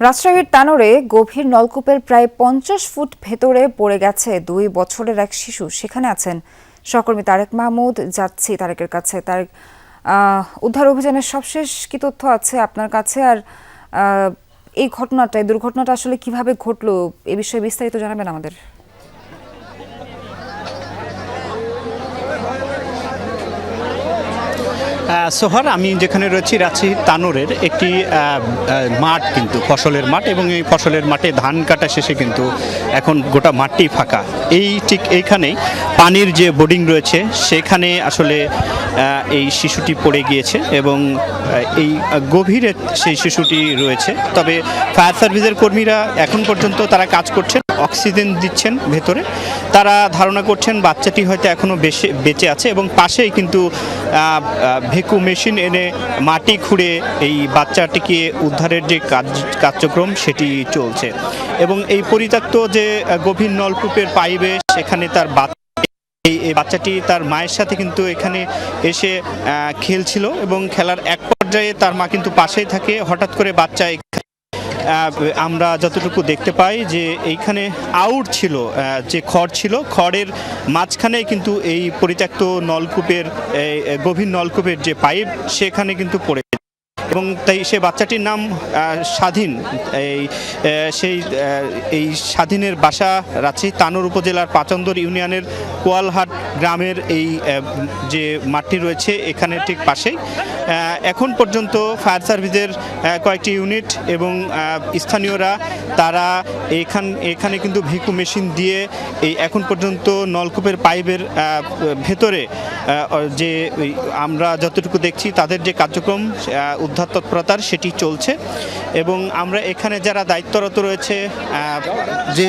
রাজশাহীর তানোরে গভীর নলকূপের প্রায় 50 ফুট ভেতরে পড়ে গেছে 2 বছরের এক শিশু। সেখানে আছেন সহকর্মী তারেক মাহমুদ। যাচ্ছি তারেকের কাছে। তারেক, উদ্ধার অভিযানের সবশেষ কি তথ্য আছে আপনার কাছে? আর এই দুর্ঘটনাটা আসলে কিভাবে ঘটলো এ বিষয়ে বিস্তারিত জানাবেন আমাদের। সোহার, আমি যেখানে রয়েছি রাজশাহীর তানোরের একটি মাঠ, কিন্তু ফসলের মাঠ, এবং এই ফসলের মাঠে ধান কাটা শেষে কিন্তু এখন গোটা মাঠটি ফাঁকা। ঠিক এইখানেই পানির যে বোর্ডিং রয়েছে সেখানে আসলে এই শিশুটি পড়ে গিয়েছে এবং এই গভীরে সেই শিশুটি রয়েছে। তবে ফায়ার সার্ভিসের কর্মীরা এখন পর্যন্ত তারা কাজ করছেন, অক্সিজেন দিচ্ছেন ভেতরে। তারা ধারণা করছেন বাচ্চাটি হয়তো এখনও বেঁচে আছে এবং পাশেই কিন্তু ভেকু মেশিন এনে মাটি খুঁড়ে এই বাচ্চাটিকে উদ্ধারের যে কার্যক্রম সেটি চলছে। এবং এই পরিত্যক্ত যে গভীর নলকূপের পাইপে সেখানে তার এই বাচ্চাটি তার মায়ের সাথে কিন্তু এখানে এসে খেলছিল এবং খেলার এক পর্যায়ে তার মা কিন্তু পাশেই থাকে। হঠাৎ করে বাচ্চা, আমরা যতটুকু দেখতে পাই যে এইখানে আউট ছিল, যে খড় ছিল, খড়ের মাঝখানে কিন্তু এই পরিত্যক্ত নলকূপের গভীর নলকূপের যে পাইপ সেখানে কিন্তু পড়ে, এবং তাই সে বাচ্চাটির নাম স্বাধীন। এই স্বাধীনের বাসা রাজশাহী তানোর উপজেলার পাচন্দর ইউনিয়নের কোয়ালহাট গ্রামের এই যে মাঠটি রয়েছে এখানে ঠিক পাশেই। এখন পর্যন্ত ফায়ার সার্ভিসের কয়েকটি ইউনিট এবং স্থানীয়রা তারা এখানে কিন্তু ভেকু মেশিন দিয়ে এই এখন পর্যন্ত নলকূপের পাইপের ভেতরে যে আমরা যতটুকু দেখছি তাদের যে কার্যক্রম উদ্ধার তৎপরতার সেটি চলছে। এবং আমরা এখানে যারা দায়িত্বরত রয়েছে যে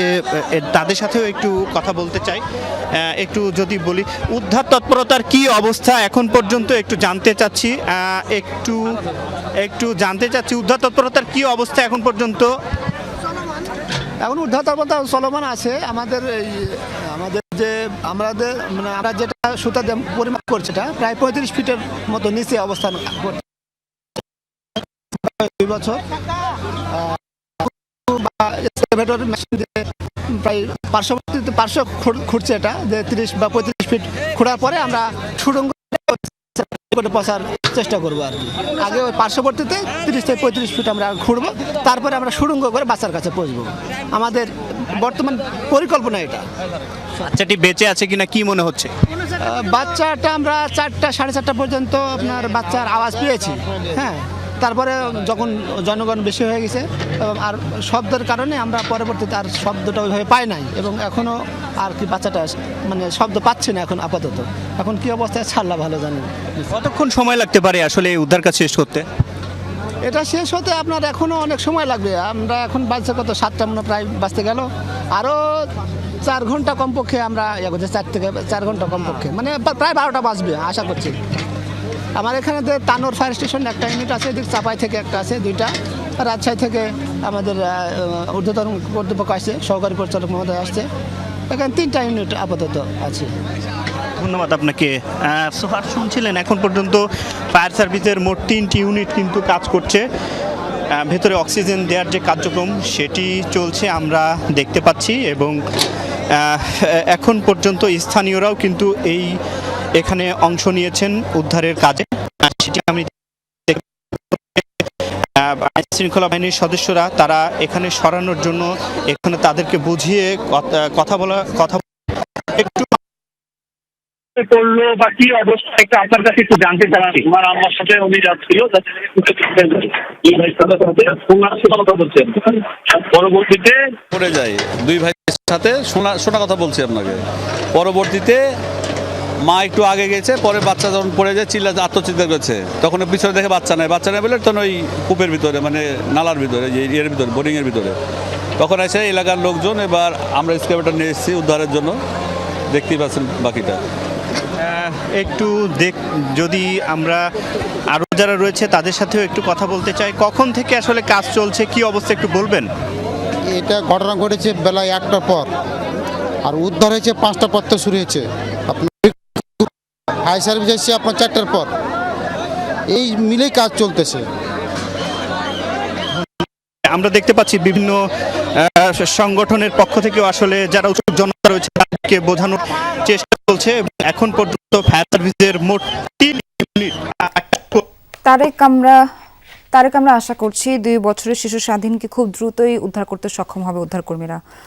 তাদের সাথেও একটু কথা বলতে চাই। একটু যদি বলি, উদ্ধার তৎপরতার কি অবস্থা এখন পর্যন্ত একটু জানতে চাচ্ছি। উদ্ধার তৎপরতার কি অবস্থা এখন পর্যন্ত? এখন উদ্ধার তৎপরতা চলমান আছে। আমাদের যে আমরা যেটা সুতা দিয়ে পরিমাপ করছি এটা প্রায় 35 ফিটের মতো নিচে অবস্থান করছে। 2 বছর মেশিন দিয়ে প্রায় পার্শ্ব খুঁড়ছে এটা, যে 30 বা 35 ফিট খোঁড়ার পরে আমরা সুড়ঙ্গ পৌঁছার চেষ্টা করবো আর কি। আগে ওই পার্শ্ববর্তীতে 30 থেকে 35 ফিট আমরা খুঁড়বো, তারপরে আমরা সুড়ঙ্গ করে বাচ্চার কাছে পৌঁছবো। আমাদের বর্তমান পরিকল্পনা এটা। বাচ্চাটি বেঁচে আছে কিনা কি মনে হচ্ছে? বাচ্চাটা আমরা 4টা সাড়ে 4টা পর্যন্ত আপনার বাচ্চার আওয়াজ পেয়েছি। হ্যাঁ, তারপরে যখন জনগণ বেশি হয়ে গেছে আর শব্দের কারণে আমরা পরবর্তীতে আর শব্দটা ওইভাবে পাই নাই, এবং এখনও আর কি বাচ্চাটা মানে শব্দ পাচ্ছি না এখন আপাতত। এখন কি অবস্থায় ছাড়লা ভালো জানি। কতক্ষণ সময় লাগতে পারে আসলে এই উদ্ধার কাজ শেষ করতে? এটা শেষ হতে আপনার এখনও অনেক সময় লাগবে। আমরা এখন বাজছে কত 7টা মনে প্রায় বাজতে গেল, আরও 4 ঘন্টা কমপক্ষে আমরা 4 থেকে 4 ঘন্টা কমপক্ষে, মানে প্রায় 12টা বাজবে আশা করছি। আমার এখানে তানোর ফায়ার স্টেশন একটা ইউনিট আছে, এদিক চাপাই থেকে একটা আছে, 2টা। রাজশাহী থেকে আমাদের ঊর্ধ্বতন কর্তৃপক্ষ আসছে, সহকারী পরিচালক মহোদয় আসছে। এখানে 3টা ইউনিট আপাতত আছে। ধন্যবাদ আপনাকে। সোহার, শুনছিলেন এখন পর্যন্ত ফায়ার সার্ভিসের মোট 3টি ইউনিট কিন্তু কাজ করছে। ভেতরে অক্সিজেন দেওয়ার যে কার্যক্রম সেটি চলছে আমরা দেখতে পাচ্ছি, এবং এখন পর্যন্ত স্থানীয়রাও কিন্তু এখানে অংশ নিয়েছেন উদ্ধারের কাজে। সেটি আমি আইনশৃঙ্খলা বাহিনীর সদস্যরা তারা এখানে সরানোর জন্য এখানে তাদেরকে বুঝিয়ে কথা একটু করলো বা কি অবস্থা একটা আপনার কাছে একটু জানতে চাচ্ছি। আমার আমার সাথে উনি যাচ্ছিল, পরবর্তীতে পড়ে যায়। 2 ভাইয়ের সাথে শোনা কথা বলছি আপনাকে। পরবর্তীতে মা একটু আগে গেছে, পরে বাচ্চা যখন পড়ে যায় আত্মচিৎকার করছে, তখন পিছনে দেখে বাচ্চা নেই বলে তখন ওই কূপের ভিতরে, মানে নালার ভিতরে, যে ইয়ের ভিতরে, বোরিংয়ের ভিতরে। তখন এসে এলাকার লোকজন, এবার আমরা এক্সকাভেটর নিয়ে এসেছি উদ্ধারের জন্য। দেখতেই পাচ্ছেন বাকিটা। একটু যদি আমরা আরও যারা রয়েছে তাদের সাথেও একটু কথা বলতে চাই। কখন থেকে আসলে কাজ চলছে, কি অবস্থা একটু বলবেন? এটা ঘটনা ঘটেছে বেলা 1টার পর, আর উদ্ধার হয়েছে 5টা পর থেকে শুরু হয়েছে। আপনার ফায়ার সার্ভিস এসেছে আপনার 4টার পর। এই মিলেই কাজ চলতেছে। আমরা দেখতে পাচ্ছি বিভিন্ন সংগঠনের পক্ষ থেকেও আসলে যারা উৎসুক জনতা রয়েছে তাদেরকে বোঝানোর চেষ্টা চলছে। এখন পর্যন্ত ফায়ার সার্ভিসের মোট 3 ইউনিট তারেক আমরা আশা করছি 2 বছরের শিশু স্বাধীনকে খুব দ্রুতই উদ্ধার করতে সক্ষম হবে উদ্ধারকর্মীরা।